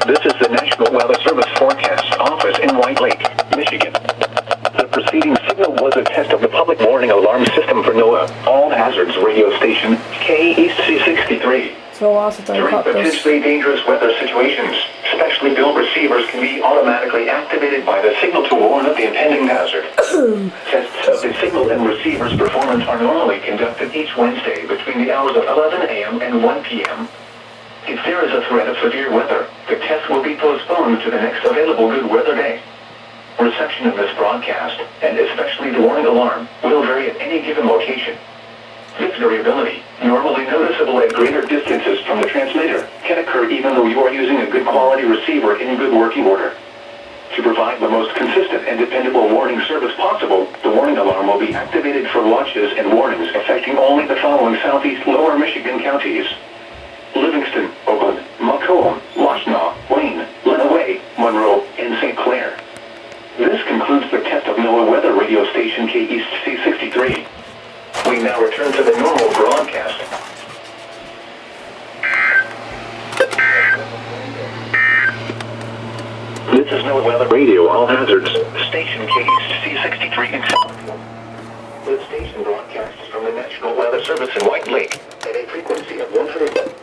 This is the National Weather Service Forecast Office in White Lake, Michigan. The preceding signal was a test of the public warning alarm system for NOAA All Hazards radio station KEC63. During potentially dangerous weather situations, specially built receivers can be automatically activated by the signal to warn of the impending hazard. Tests of the signal and receiver's performance are normally conducted each Wednesday between the hours of 11 a.m. and 1 p.m. If there is a threat of severe weather, the test will be postponed to the next available good weather day. Reception of this broadcast, and especially the warning alarm, will vary at any given location. This variability, normally noticeable at greater distances from the transmitter, can occur even though you are using a good quality receiver in good working order. To provide the most consistent and dependable warning service possible, the warning alarm will be activated for launches and warnings affecting only the following southeast lower Michigan counties: Livingston, Oakland, Macomb, Washtenaw, Wayne, Lenawee, Monroe, and St. Clair. This concludes the test of NOAA weather radio station KEC63. We now return to the normal broadcast. This is NOAA Weather Radio All Hazards, station KEC63. The station broadcasts from the National Weather Service in White Lake at a frequency of 100.